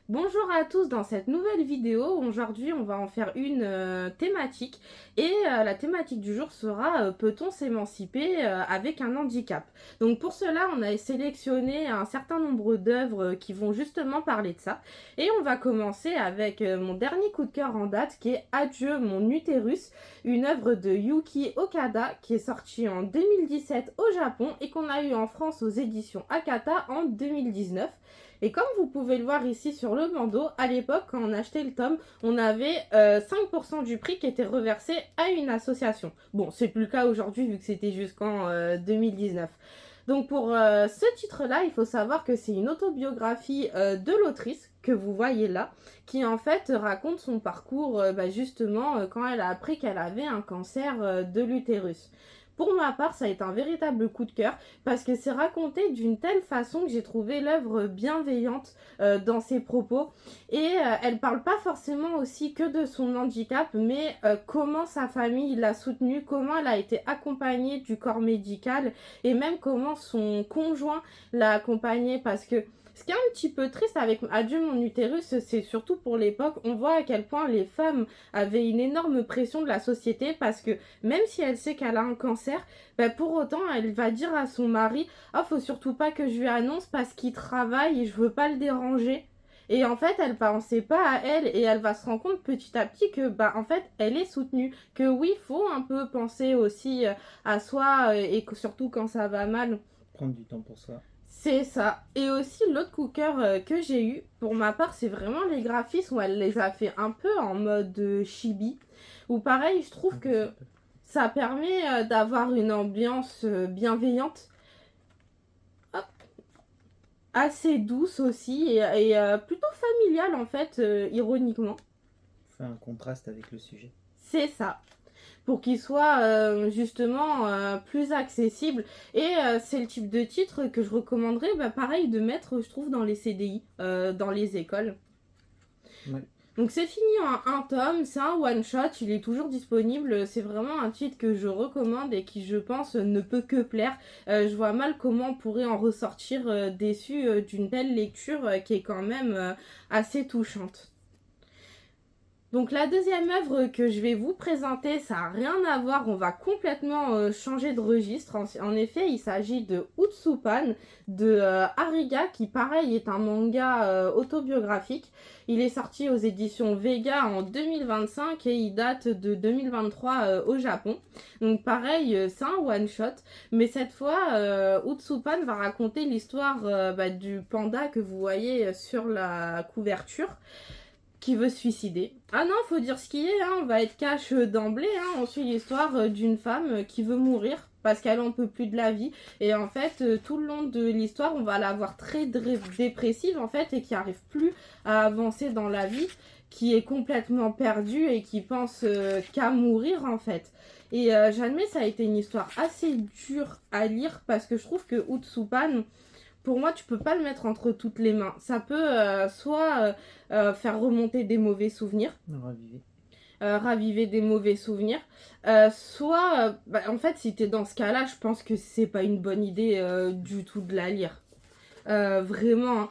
Bonjour à tous, dans cette nouvelle vidéo, aujourd'hui on va en faire une thématique et la thématique du jour sera peut-on s'émanciper avec un handicap. Donc pour cela on a sélectionné un certain nombre d'œuvres qui vont justement parler de ça et on va commencer avec mon dernier coup de cœur en date qui est Adieu mon utérus, une œuvre de Yuki Okada qui est sortie en 2017 au Japon et qu'on a eu en France aux éditions Akata en 2019. Et comme vous pouvez le voir ici sur le bandeau, à l'époque, quand on achetait le tome, on avait 5% du prix qui était reversé à une association. Bon, c'est plus le cas aujourd'hui vu que c'était jusqu'en 2019. Donc pour ce titre-là, il faut savoir que c'est une autobiographie de l'autrice que vous voyez là, qui en fait raconte son parcours justement quand elle a appris qu'elle avait un cancer de l'utérus. Pour ma part, ça a été un véritable coup de cœur parce que c'est raconté d'une telle façon que j'ai trouvé l'œuvre bienveillante dans ses propos et elle parle pas forcément aussi que de son handicap mais comment sa famille l'a soutenue, comment elle a été accompagnée du corps médical et même comment son conjoint l'a accompagnée parce que ce qui est un petit peu triste avec Adieu mon utérus, c'est surtout pour l'époque, on voit à quel point les femmes avaient une énorme pression de la société parce que même si elle sait qu'elle a un cancer, pour autant elle va dire à son mari «Ah, faut surtout pas que je lui annonce parce qu'il travaille et je veux pas le déranger». Et en fait, elle pensait pas à elle et elle va se rendre compte petit à petit que en fait, elle est soutenue, que oui, faut un peu penser aussi à soi et que surtout quand ça va mal. Prendre du temps pour soi. C'est ça. Et aussi, l'autre coup de cœur que j'ai eu, pour ma part, c'est vraiment les graphismes où elle les a fait un peu en mode chibi. Où pareil, je trouve que ça permet d'avoir une ambiance bienveillante, hop, assez douce aussi, et plutôt familiale en fait, ironiquement. Fait un contraste avec le sujet. C'est ça. Pour qu'il soit justement plus accessible. Et c'est le type de titre que je recommanderais, pareil, de mettre, je trouve, dans les CDI, dans les écoles. Ouais. Donc c'est fini en un tome, c'est un one-shot, il est toujours disponible, c'est vraiment un titre que je recommande et qui je pense ne peut que plaire. Je vois mal comment on pourrait en ressortir déçu d'une telle lecture qui est quand même assez touchante. Donc la deuxième œuvre que je vais vous présenter, ça n'a rien à voir, on va complètement changer de registre. En effet, il s'agit de Utsupan de Ariga, qui pareil est un manga autobiographique. Il est sorti aux éditions Vega en 2025 et il date de 2023 au Japon. Donc pareil, c'est un one-shot, mais cette fois, Utsupan va raconter l'histoire du panda que vous voyez sur la couverture qui veut se suicider. Ah non, faut dire ce qui est, hein, on va être cash d'emblée, hein. On suit l'histoire d'une femme qui veut mourir parce qu'elle en peut plus de la vie. Et en fait, tout le long de l'histoire, on va la voir très dépressive en fait et qui arrive plus à avancer dans la vie, qui est complètement perdue et qui pense qu'à mourir en fait. Et j'admets, ça a été une histoire assez dure à lire parce que je trouve que Utsupan, pour moi, tu peux pas le mettre entre toutes les mains. Ça peut soit faire remonter des mauvais souvenirs, Raviver. raviver des mauvais souvenirs, soit, en fait, si t'es dans ce cas-là, je pense que c'est pas une bonne idée du tout de la lire. Vraiment. Hein.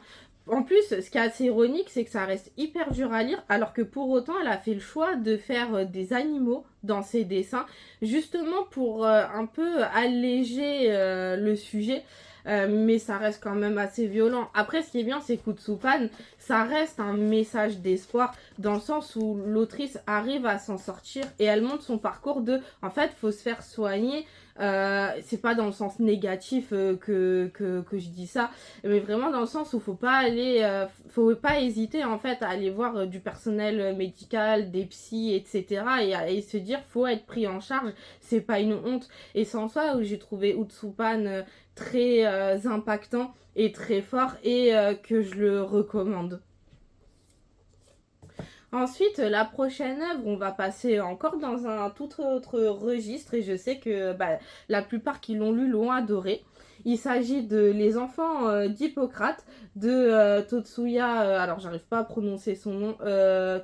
En plus, ce qui est assez ironique, c'est que ça reste hyper dur à lire, alors que pour autant, elle a fait le choix de faire des animaux dans ses dessins, justement pour un peu alléger le sujet. Mais ça reste quand même assez violent. Après, ce qui est bien, c'est qu'Utsupan, ça reste un message d'espoir dans le sens où l'autrice arrive à s'en sortir et elle montre son parcours de, en fait, faut se faire soigner. C'est pas dans le sens négatif que je dis ça, mais vraiment dans le sens où faut pas hésiter en fait à aller voir du personnel médical, des psys, etc. Et se dire faut être pris en charge, c'est pas une honte. Et sans ça, où j'ai trouvé Utsupan très impactant et très fort et que je le recommande. Ensuite, la prochaine œuvre, on va passer encore dans un tout autre registre et je sais que la plupart qui l'ont lu l'ont adoré. Il s'agit de Les enfants d'Hippocrate de Totsuya, alors j'arrive pas à prononcer son nom,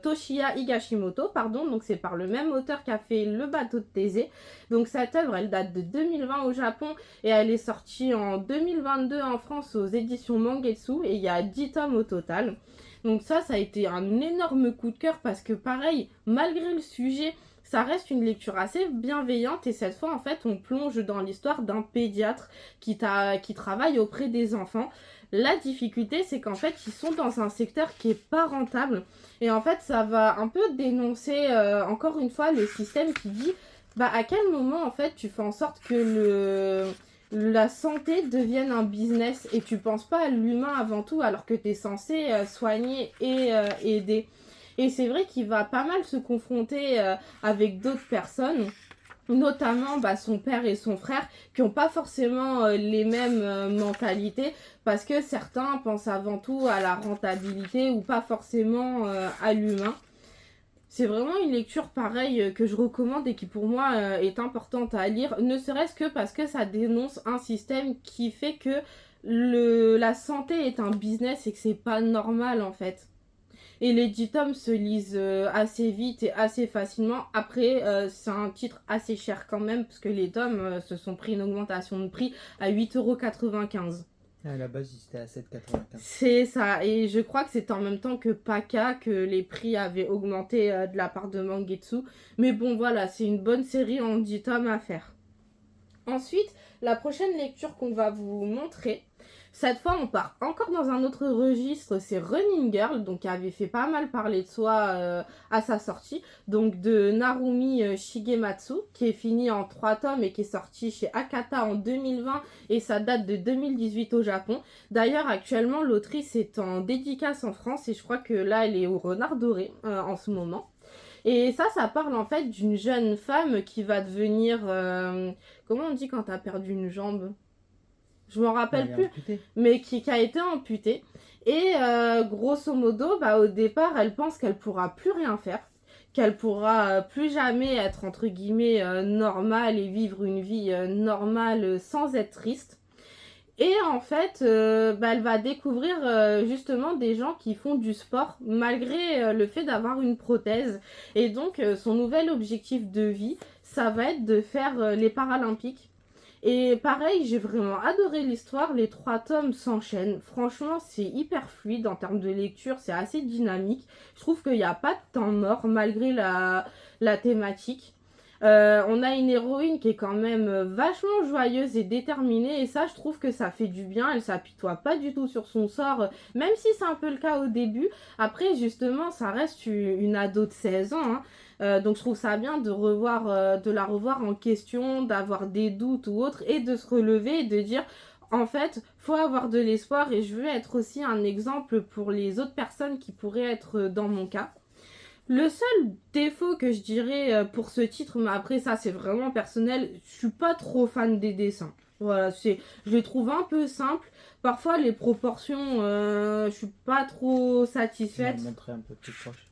Toshiya Higashimoto, pardon, donc c'est par le même auteur qui a fait Le bateau de Thésée. Donc cette œuvre, elle date de 2020 au Japon et elle est sortie en 2022 en France aux éditions Mangetsu et il y a 10 tomes au total. Donc ça a été un énorme coup de cœur parce que pareil, malgré le sujet, ça reste une lecture assez bienveillante et cette fois en fait on plonge dans l'histoire d'un pédiatre qui travaille auprès des enfants. La difficulté c'est qu'en fait ils sont dans un secteur qui est pas rentable et en fait ça va un peu dénoncer encore une fois le système qui dit bah à quel moment en fait tu fais en sorte que la santé devienne un business et tu penses pas à l'humain avant tout alors que tu es censé soigner et aider. Et c'est vrai qu'il va pas mal se confronter avec d'autres personnes, notamment son père et son frère, qui n'ont pas forcément les mêmes mentalités, parce que certains pensent avant tout à la rentabilité ou pas forcément à l'humain. C'est vraiment une lecture pareille que je recommande et qui pour moi est importante à lire, ne serait-ce que parce que ça dénonce un système qui fait que la santé est un business et que c'est pas normal en fait. Et les 10 tomes se lisent assez vite et assez facilement. Après, c'est un titre assez cher quand même, parce que les tomes se sont pris une augmentation de prix à 8,95 €. À la base, c'était à 7,95 €. C'est ça, et je crois que c'était en même temps que Paka que les prix avaient augmenté de la part de Mangetsu. Mais bon, voilà, c'est une bonne série en 10 tomes à faire. Ensuite, la prochaine lecture qu'on va vous montrer, cette fois on part encore dans un autre registre, c'est Running Girl, donc qui avait fait pas mal parler de soi à sa sortie, donc de Narumi Shigematsu, qui est fini en 3 tomes et qui est sorti chez Akata en 2020 et ça date de 2018 au Japon. D'ailleurs actuellement l'autrice est en dédicace en France et je crois que là elle est au Renard Doré en ce moment. Et ça parle en fait d'une jeune femme qui va devenir... comment on dit quand t'as perdu une jambe? Je m'en rappelle plus, mais qui a été amputée. Et grosso modo, au départ, elle pense qu'elle pourra plus rien faire, qu'elle pourra plus jamais être entre guillemets normale et vivre une vie normale sans être triste. Et en fait, elle va découvrir justement des gens qui font du sport malgré le fait d'avoir une prothèse. Et donc, son nouvel objectif de vie, ça va être de faire les Paralympiques. Et pareil, j'ai vraiment adoré l'histoire, les 3 tomes s'enchaînent. Franchement, c'est hyper fluide en termes de lecture, c'est assez dynamique. Je trouve qu'il n'y a pas de temps mort malgré la thématique. On a une héroïne qui est quand même vachement joyeuse et déterminée et ça je trouve que ça fait du bien, elle s'apitoie pas du tout sur son sort, même si c'est un peu le cas au début. Après justement ça reste une ado de 16 ans, donc je trouve ça bien de la revoir en question, d'avoir des doutes ou autre et de se relever et de dire en fait, faut avoir de l'espoir et je veux être aussi un exemple pour les autres personnes qui pourraient être dans mon cas. Le seul défaut que je dirais pour ce titre, mais après ça c'est vraiment personnel, je suis pas trop fan des dessins. Voilà, je les trouve un peu simples. Parfois les proportions, je suis pas trop satisfaite. Je vais montrer un peu plus proche.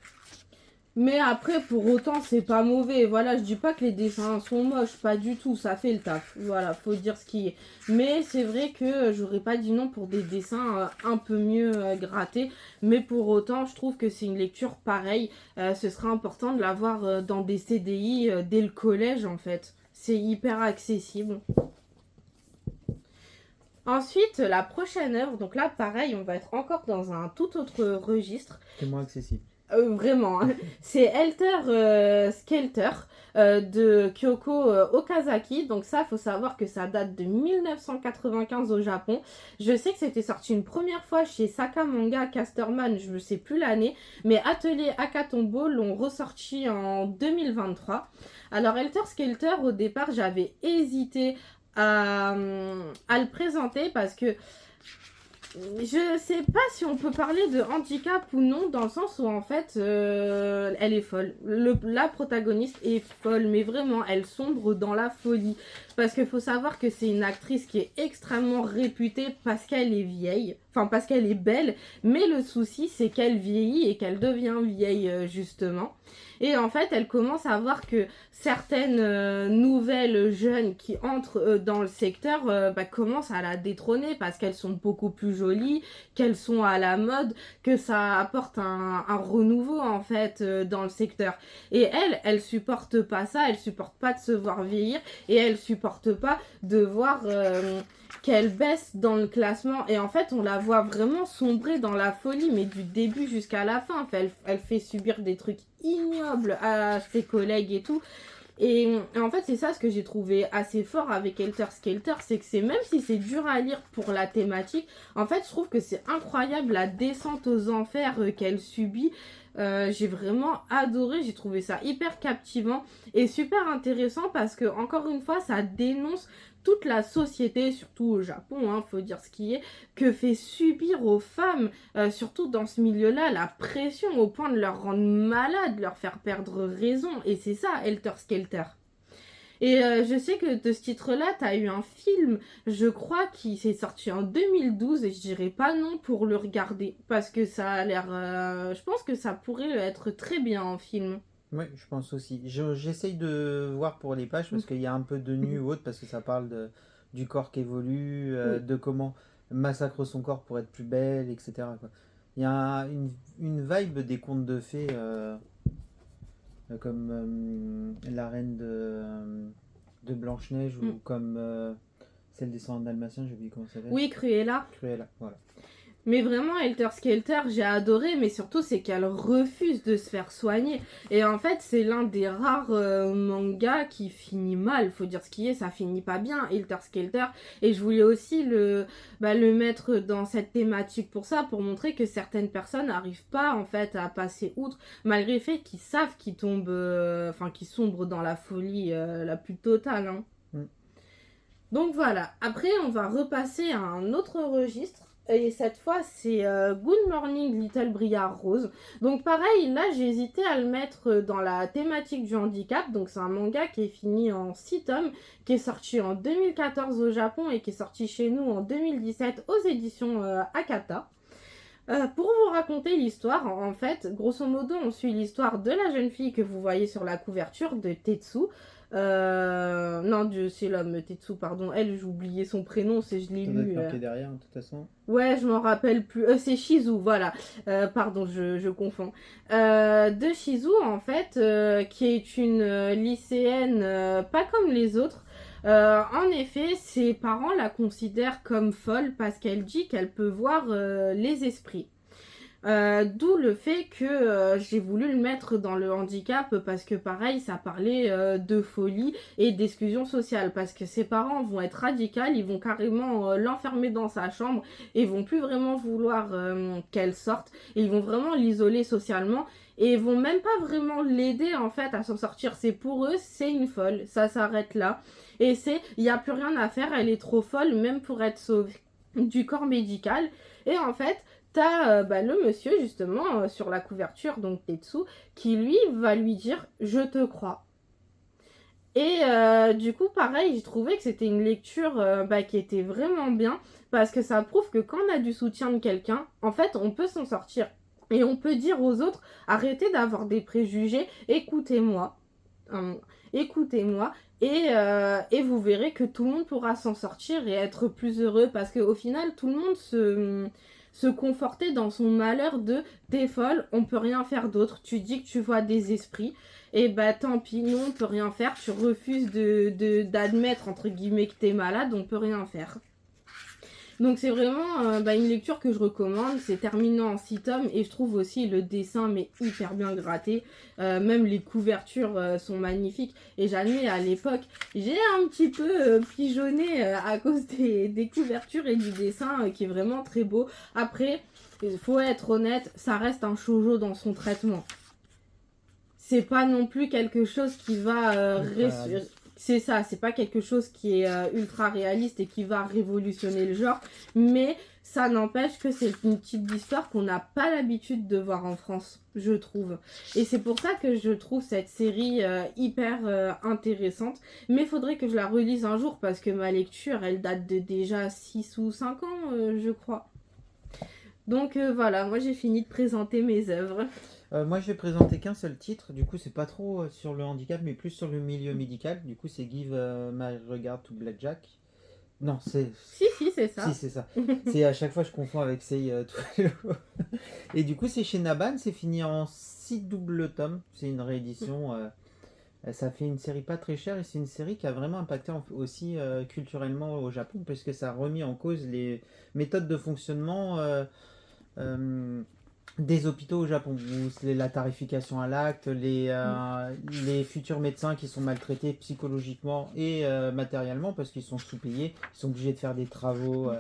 Mais après, pour autant, c'est pas mauvais. Voilà, je dis pas que les dessins sont moches, pas du tout, ça fait le taf. Voilà, faut dire ce qui est. Mais c'est vrai que j'aurais pas dit non pour des dessins un peu mieux grattés. Mais pour autant, je trouve que c'est une lecture pareille. Ce serait important de l'avoir dans des CDI dès le collège, en fait. C'est hyper accessible. Ensuite, la prochaine œuvre, donc là, pareil, on va être encore dans un tout autre registre. C'est moins accessible. Vraiment, c'est Helter Skelter de Kyoko Okazaki. Donc ça, faut savoir que ça date de 1995 au Japon. Je sais que c'était sorti une première fois chez Sakamanga Casterman, je ne sais plus l'année, mais Atelier Akatombo l'ont ressorti en 2023. Alors Helter Skelter, au départ, j'avais hésité à le présenter parce que je sais pas si on peut parler de handicap ou non, dans le sens où en fait elle est folle. La protagoniste est folle, mais vraiment elle sombre dans la folie. Parce qu'il faut savoir que c'est une actrice qui est extrêmement réputée parce qu'elle est vieille, enfin parce qu'elle est belle, mais le souci c'est qu'elle vieillit et qu'elle devient vieille justement. Et en fait, elle commence à voir que certaines nouvelles jeunes qui entrent dans le secteur commencent à la détrôner parce qu'elles sont beaucoup plus jolies, qu'elles sont à la mode, que ça apporte un renouveau en fait dans le secteur. Et elle supporte pas ça, elle supporte pas de se voir vieillir et elle supporte supporte pas de voir qu'elle baisse dans le classement. Et en fait, on la voit vraiment sombrer dans la folie, mais du début jusqu'à la fin. Enfin, elle fait subir des trucs ignobles à ses collègues et tout. Et en fait, c'est ça ce que j'ai trouvé assez fort avec Helter Skelter, c'est que c'est même si c'est dur à lire pour la thématique, en fait, je trouve que c'est incroyable la descente aux enfers qu'elle subit. J'ai vraiment adoré, j'ai trouvé ça hyper captivant et super intéressant parce que, encore une fois, ça dénonce toute la société, surtout au Japon, hein, faut dire ce qui est, que fait subir aux femmes, surtout dans ce milieu-là, la pression au point de leur rendre malades, leur faire perdre raison. Et c'est ça, Helter Skelter. Et je sais que de ce titre-là, t'as eu un film, je crois, qui s'est sorti en 2012, et je dirais pas non pour le regarder, parce que ça a l'air... je pense que ça pourrait être très bien en film. Oui, je pense aussi. J'essaye de voir pour les pages parce qu'il y a un peu de nu ou autre parce que ça parle du corps qui évolue, Oui. de comment massacre son corps pour être plus belle, etc. quoi. Il y a une vibe des contes de fées comme la reine de Blanche-Neige Mm. ou comme celle des 100 Dalmatiens, j'ai oublié comment ça s'appelle. Oui, Cruella. Cruella, voilà. Mais vraiment, Helter Skelter, j'ai adoré, mais surtout, c'est qu'elle refuse de se faire soigner. Et en fait, c'est l'un des rares mangas qui finit mal. Faut dire ce qui est, ça finit pas bien, Helter Skelter. Et je voulais aussi le mettre dans cette thématique pour ça, pour montrer que certaines personnes n'arrivent pas, en fait, à passer outre, malgré le fait qu'ils savent qu'ils tombent, qu'ils sombrent dans la folie la plus totale, hein. Mm. Donc voilà, après on va repasser à un autre registre. Et cette fois, c'est Good Morning Little Briar Rose. Donc pareil, là j'ai hésité à le mettre dans la thématique du handicap. Donc c'est un manga qui est fini en 6 tomes, qui est sorti en 2014 au Japon et qui est sorti chez nous en 2017 aux éditions Akata. Pour vous raconter l'histoire, en fait, grosso modo, on suit l'histoire de la jeune fille que vous voyez sur la couverture de Tetsu. Non, c'est l'homme Tetsu, pardon. Elle, j'ai oublié son prénom, je l'ai Ça doit être lu. marqué derrière, de toute façon. Ouais, je m'en rappelle plus. C'est Shizu, voilà. Pardon, je confonds. De Shizu, en fait, qui est une lycéenne pas comme les autres. En effet, ses parents la considèrent comme folle parce qu'elle dit qu'elle peut voir les esprits. D'où le fait que j'ai voulu le mettre dans le handicap parce que pareil ça parlait de folie et d'exclusion sociale parce que ses parents vont être radicaux, ils vont carrément l'enfermer dans sa chambre et vont plus vraiment vouloir qu'elle sorte et ils vont vraiment l'isoler socialement et ils vont même pas vraiment l'aider en fait à s'en sortir. C'est pour eux, c'est une folle, ça s'arrête là et il n'y a plus rien à faire, elle est trop folle même pour être sauvée du corps médical. Et en fait t'as le monsieur justement sur la couverture, donc Tetsu, qui lui va lui dire je te crois. Et du coup pareil, j'ai trouvé que c'était une lecture qui était vraiment bien parce que ça prouve que quand on a du soutien de quelqu'un, en fait on peut s'en sortir. Et on peut dire aux autres arrêtez d'avoir des préjugés, écoutez-moi. Écoutez-moi et vous verrez que tout le monde pourra s'en sortir et être plus heureux parce qu'au final tout le monde se conforter dans son malheur de t'es folle, on peut rien faire d'autre, tu dis que tu vois des esprits, et tant pis, nous on peut rien faire, tu refuses d'admettre entre guillemets que t'es malade, on peut rien faire. Donc c'est vraiment une lecture que je recommande, c'est terminé en 6 tomes et je trouve aussi le dessin mais hyper bien gratté, même les couvertures sont magnifiques et j'admets à l'époque j'ai un petit peu pigeonné à cause des couvertures et du dessin qui est vraiment très beau. Après, il faut être honnête, ça reste un shoujo dans son traitement. C'est pas non plus quelque chose qui va c'est ça, c'est pas quelque chose qui est ultra réaliste et qui va révolutionner le genre, mais ça n'empêche que c'est une type d'histoire qu'on n'a pas l'habitude de voir en France, je trouve. Et c'est pour ça que je trouve cette série hyper intéressante, mais il faudrait que je la relise un jour parce que ma lecture, elle date de déjà 6 ou 5 ans, je crois. Donc voilà, moi j'ai fini de présenter mes œuvres. Moi, je vais présenter qu'un seul titre. Du coup, c'est pas trop sur le handicap, mais plus sur le milieu médical. Du coup, c'est Give My Regard to Blackjack. Non, c'est. Si, c'est ça. Si, c'est ça. C'est à chaque fois, je confonds avec Sei Et du coup, c'est chez Naban. C'est fini en 6 doubles tomes. C'est une réédition Ça fait une série pas très chère et c'est une série qui a vraiment impacté aussi culturellement au Japon parce que ça a remis en cause les méthodes de fonctionnement euh, des hôpitaux au Japon. Où c'est la tarification à l'acte, les futurs médecins qui sont maltraités psychologiquement et matériellement parce qu'ils sont sous-payés, ils sont obligés de faire des travaux,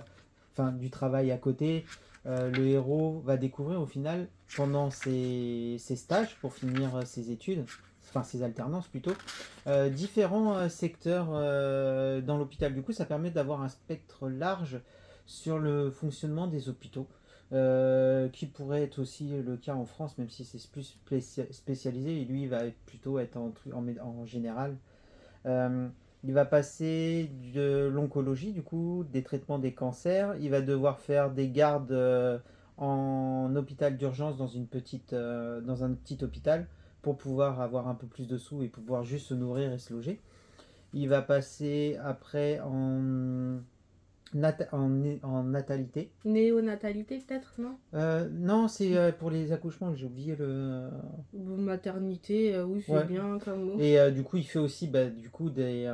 enfin du travail à côté. Le héros va découvrir au final, pendant ses stages pour finir ses études, enfin ses alternances plutôt, différents secteurs dans l'hôpital. Du coup, ça permet d'avoir un spectre large sur le fonctionnement des hôpitaux, qui pourrait être aussi le cas en France, même si c'est plus spécialisé, et lui il va plutôt être en général. Euh, il va passer de l'oncologie, du coup, des traitements des cancers. Il va devoir faire des gardes en hôpital d'urgence dans un petit hôpital pour pouvoir avoir un peu plus de sous et pouvoir juste se nourrir et se loger. Il va passer après en natalité. Néonatalité peut-être, non? Non, c'est pour les accouchements, j'ai oublié le... Maternité, oui, c'est Ouais. bien comme mot. Et du coup, il fait aussi du coup, des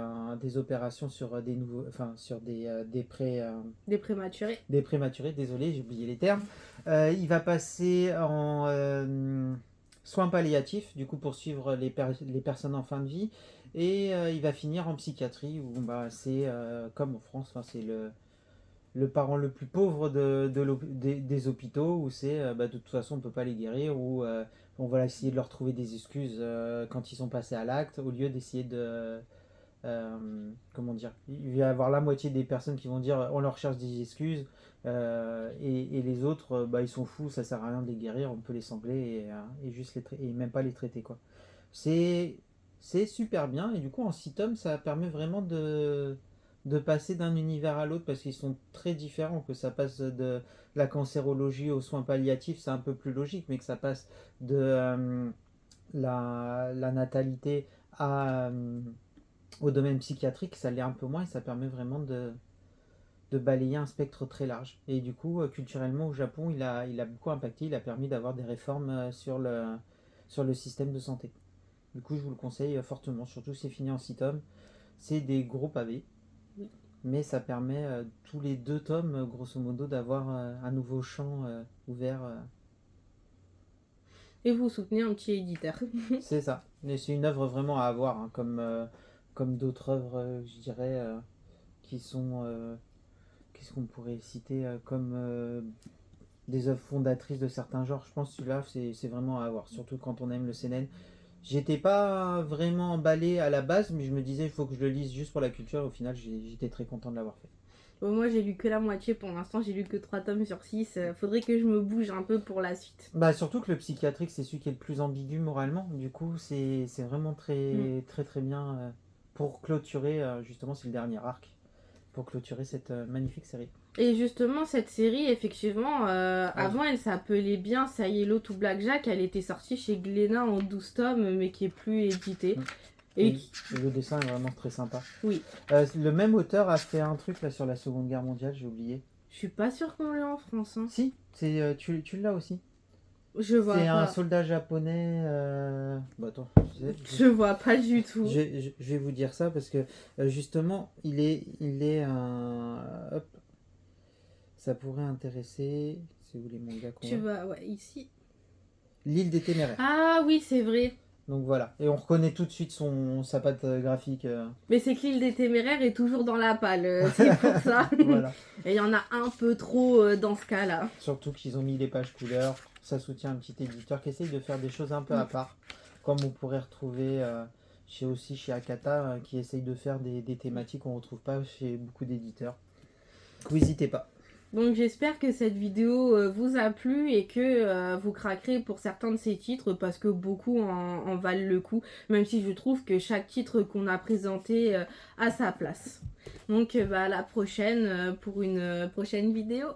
opérations sur des nouveaux, enfin sur Des prématurés. des prématurés. Désolé, j'ai oublié les termes. Il va passer en soins palliatifs, du coup pour suivre les personnes en fin de vie, et il va finir en psychiatrie où bah c'est comme en France, enfin, c'est le parent le plus pauvre des hôpitaux où c'est bah, de toute façon on peut pas les guérir ou on va essayer de leur trouver des excuses quand ils sont passés à l'acte au lieu d'essayer de comment dire, il va y avoir la moitié des personnes qui vont dire on leur cherche des excuses et les autres bah, ils sont fous, ça sert à rien de les guérir, on peut les sangler et juste et même pas les traiter quoi. C'est c'est super bien et du coup en 6 tomes ça permet vraiment de passer d'un univers à l'autre parce qu'ils sont très différents, que ça passe de la cancérologie aux soins palliatifs, c'est un peu plus logique, mais que ça passe de la natalité au domaine psychiatrique, ça l'est un peu moins et ça permet vraiment de balayer un spectre très large. Et du coup, culturellement au Japon, il a beaucoup impacté, il a permis d'avoir des réformes sur le système de santé. Du coup, je vous le conseille fortement, surtout si c'est fini en 6 tomes. C'est des gros pavés, Oui. mais ça permet tous les 2 tomes, grosso modo, d'avoir un nouveau champ ouvert. Et vous soutenez un petit éditeur. C'est ça. Mais c'est une œuvre vraiment à avoir, hein, comme d'autres œuvres, je dirais, qui sont. Qu'est-ce qu'on pourrait citer comme des œuvres fondatrices de certains genres. Je pense que celui-là, c'est vraiment à avoir, surtout quand on aime le seinen. J'étais pas vraiment emballé à la base, mais je me disais, il faut que je le lise juste pour la culture. Au final, j'étais très content de l'avoir fait. Bon, moi, j'ai lu que la moitié pour l'instant, j'ai lu que 3 tomes sur 6. Faudrait que je me bouge un peu pour la suite. Bah, surtout que le psychiatrique, c'est celui qui est le plus ambigu moralement. Du coup, c'est vraiment très, très, très bien pour clôturer, justement, c'est le dernier arc, pour clôturer cette magnifique série. Et justement, cette série, effectivement, Ouais. avant, elle s'appelait bien Sayelo to Blackjack. Elle était sortie chez Glénat en 12 tomes, mais qui est plus éditée. Et Oui, le dessin est vraiment très sympa. oui, Le même auteur a fait un truc là sur la Seconde Guerre mondiale, j'ai oublié. je suis pas sûre qu'on l'a en France. Hein. Si, tu l'as aussi. Je vois C'est un pas. soldat japonais. Bah attends, Je vois pas du tout. je vais vous dire ça parce que justement, il est un. Hop, ça pourrait intéresser. C'est où les mangas qu'on Tu a? vois, ouais, ici. L'île des Téméraires. Ah oui, c'est vrai. Donc voilà, et on reconnaît tout de suite sa patte graphique. Mais c'est que l'île des Téméraires est toujours dans la palle, c'est pour ça. Voilà. Et il y en a un peu trop dans ce cas-là. Surtout qu'ils ont mis les pages couleurs. Ça soutient un petit éditeur qui essaye de faire des choses un peu à part. Comme on pourrait retrouver chez Akata, qui essaye de faire des thématiques qu'on ne retrouve pas chez beaucoup d'éditeurs. Donc n'hésitez pas. Donc j'espère que cette vidéo vous a plu et que vous craquerez pour certains de ces titres parce que beaucoup en valent le coup, même si je trouve que chaque titre qu'on a présenté a sa place. Donc à la prochaine pour une prochaine vidéo.